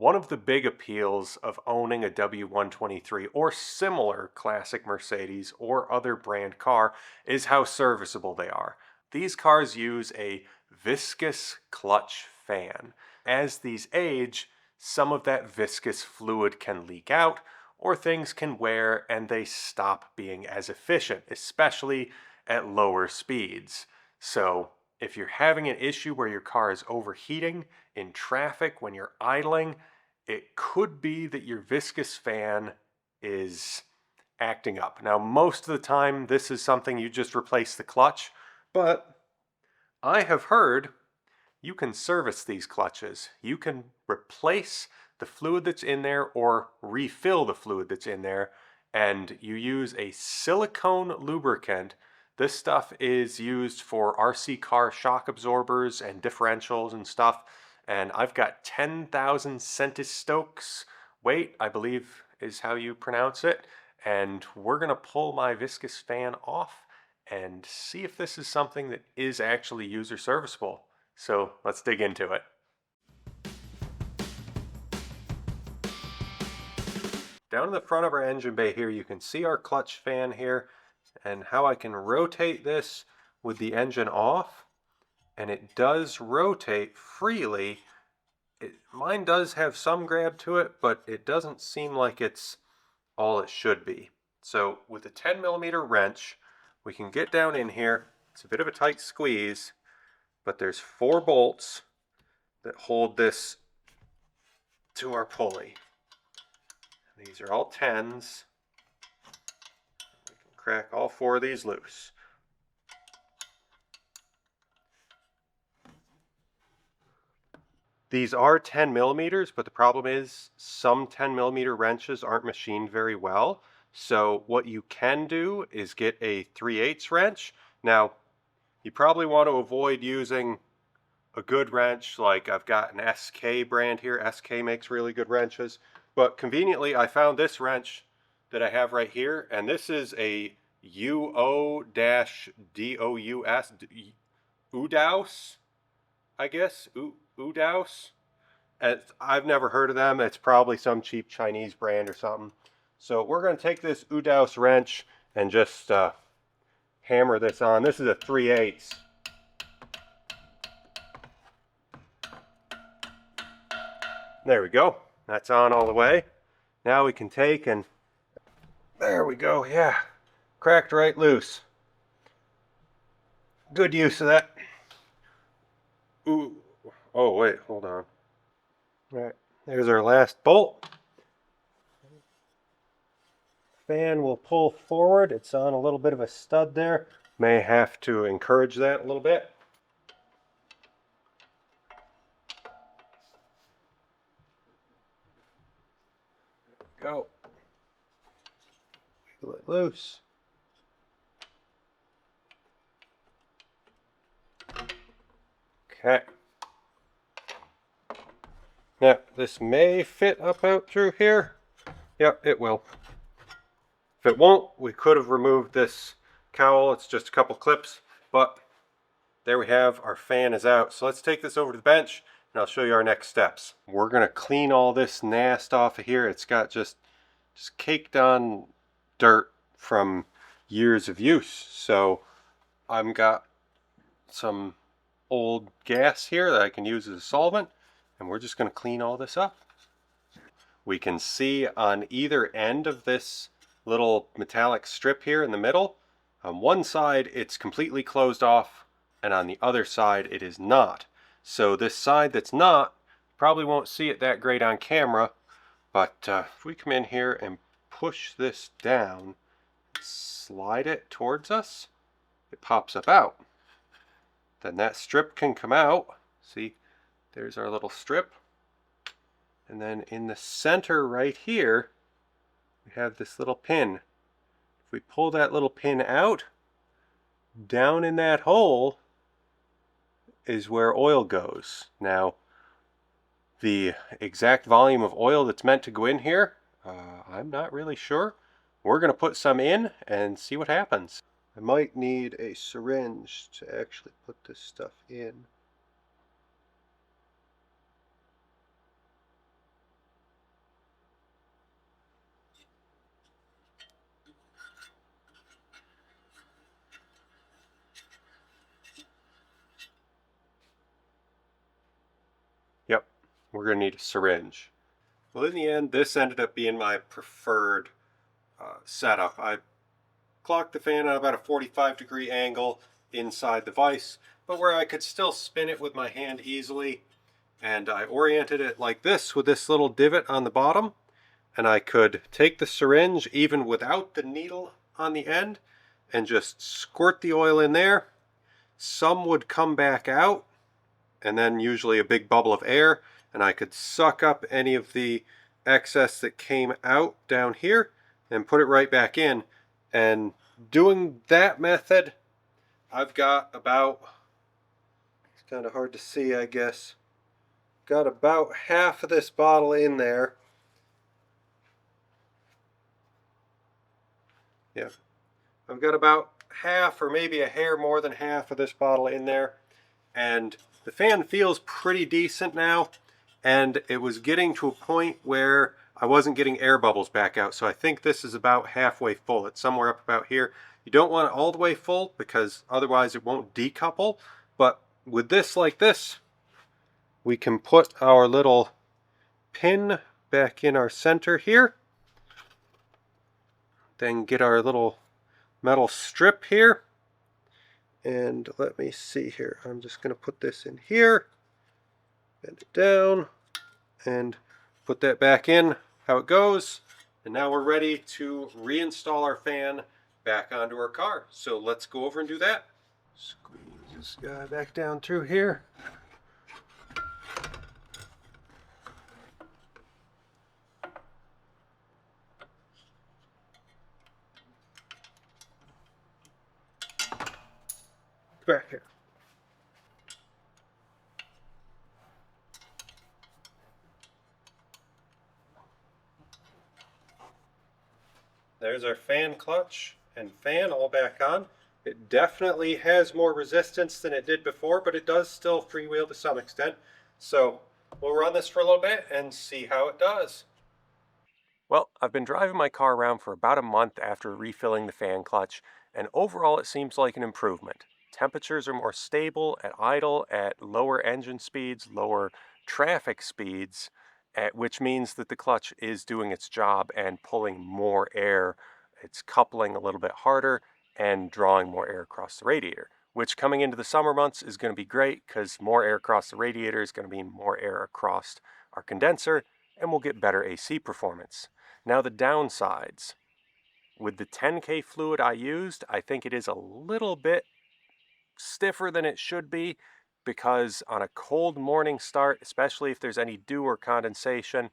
One of the big appeals of owning a W123 or similar classic Mercedes or other brand car is how serviceable they are. These cars use a viscous clutch fan. As these age, some of that viscous fluid can leak out, or things can wear and they stop being as efficient, especially at lower speeds. So if you're having an issue where your car is overheating in traffic when you're idling, it could be that your viscous fan is acting up. Now, most of the time, this is something you just replace the clutch, but I have heard you can service these clutches. You can replace the fluid that's in there or refill the fluid that's in there, and you use a silicone lubricant. This stuff is used for RC car shock absorbers and differentials and stuff, and I've got 10,000 centistokes weight, I believe is how you pronounce it, and we're gonna pull my viscous fan off and see if this is something that is actually user serviceable. So let's dig into it. Down in the front of our engine bay here, you can see our clutch fan here and how I can rotate this with the engine off. And it does rotate freely. Mine does have some grab to it, but it doesn't seem like it's all it should be. So with a 10mm wrench, we can get down in here. It's a bit of a tight squeeze, but there's 4 bolts that hold this to our pulley. These are all 10s. We can crack all 4 of these loose. These are 10mm, but the problem is some 10mm wrenches aren't machined very well. So what you can do is get a 3/8 wrench. Now, you probably want to avoid using a good wrench, like I've got an SK brand here. SK makes really good wrenches. But conveniently, I found this wrench that I have right here, and this is a UO-DOUS, UDOUS, I guess, UDOUS. I've never heard of them. It's probably some cheap Chinese brand or something. So we're going to take this UDOUS wrench and just hammer this on. This is a 3/8. There we go. That's on all the way. Now we can take and there we go. Yeah, cracked right loose. Good use of that. Ooh. Oh wait, hold on. All right, there's our last bolt. Fan will pull forward. It's on a little bit of a stud there. May have to encourage that a little bit. Go. Wiggle it loose. Okay. Now, this may fit up out through here. Yep, it will. If it won't, we could have removed this cowl. It's just a couple clips, but there we have, our fan is out. So let's take this over to the bench and I'll show you our next steps. We're gonna clean all this nast off of here. It's got just caked on dirt from years of use. So I've got some old gas here that I can use as a solvent, and we're just gonna clean all this up. We can see on either end of this little metallic strip here in the middle, on one side it's completely closed off and on the other side it is not. So this side that's not, probably won't see it that great on camera, but if we come in here and push this down, slide it towards us, it pops up out. Then that strip can come out. See, there's our little strip. And then in the center right here, we have this little pin. If we pull that little pin out, down in that hole is where oil goes. Now, the exact volume of oil that's meant to go in here, I'm not really sure. We're going to put some in and see what happens. I might need a syringe to actually put this stuff in. we're going to need a syringe. Well, in the end, this ended up being my preferred setup. I clocked the fan at about a 45-degree angle inside the vise, but where I could still spin it with my hand easily. And I oriented it like this with this little divot on the bottom. And I could take the syringe even without the needle on the end and just squirt the oil in there. Some would come back out, and then usually a big bubble of air, and I could suck up any of the excess that came out down here and put it right back in. And doing that method, I've got about, it's kind of hard to see, I guess, got about half of this bottle in there. Yeah, I've got about half or maybe a hair more than half of this bottle in there, and the fan feels pretty decent now, and it was getting to a point where I wasn't getting air bubbles back out, so I think this is about halfway full. It's somewhere up about here. You don't want it all the way full because otherwise it won't decouple, but with this like this, we can put our little pin back in our center here, then get our little metal strip here, and let me see here, I'm just going to put this in here, bend it down, and put that back in how it goes, and now we're ready to reinstall our fan back onto our car. So let's go over and do that. Squeeze this guy back down through here. Back here. There's our fan clutch and fan all back on. It definitely has more resistance than it did before, but it does still freewheel to some extent. So we'll run this for a little bit and see how it does. Well, I've been driving my car around for about a month after refilling the fan clutch, and overall it seems like an improvement. Temperatures are more stable at idle, at lower engine speeds, lower traffic speeds, which means that the clutch is doing its job and pulling more air. It's coupling a little bit harder and drawing more air across the radiator, which coming into the summer months is going to be great because more air across the radiator is going to mean more air across our condenser, and we'll get better AC performance. Now the downsides. With the 10K fluid I used, I think it is a little bit stiffer than it should be because on a cold morning start, especially if there's any dew or condensation,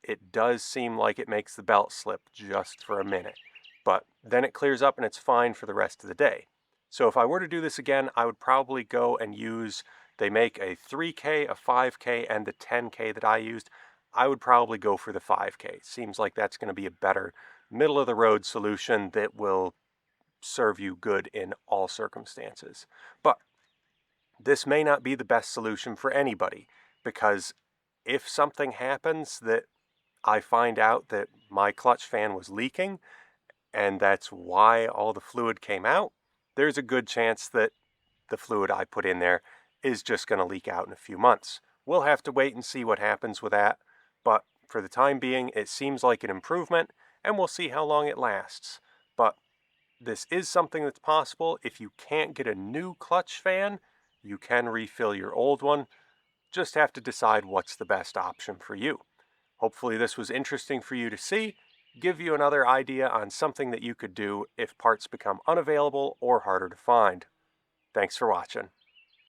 it does seem like it makes the belt slip just for a minute. But then it clears up and it's fine for the rest of the day. So if I were to do this again, I would probably go and use, they make a 3K, a 5K, and the 10K that I used. I would probably go for the 5K. Seems like that's going to be a better middle of the road solution that will serve you good in all circumstances. But this may not be the best solution for anybody, because if something happens that I find out that my clutch fan was leaking and that's why all the fluid came out, there's a good chance that the fluid I put in there is just going to leak out in a few months. We'll have to wait and see what happens with that, but for the time being, it seems like an improvement, and we'll see how long it lasts. But this is something that's possible. If you can't get a new clutch fan, you can refill your old one. Just have to decide what's the best option for you. Hopefully this was interesting for you to see, give you another idea on something that you could do if parts become unavailable or harder to find. Thanks for watching.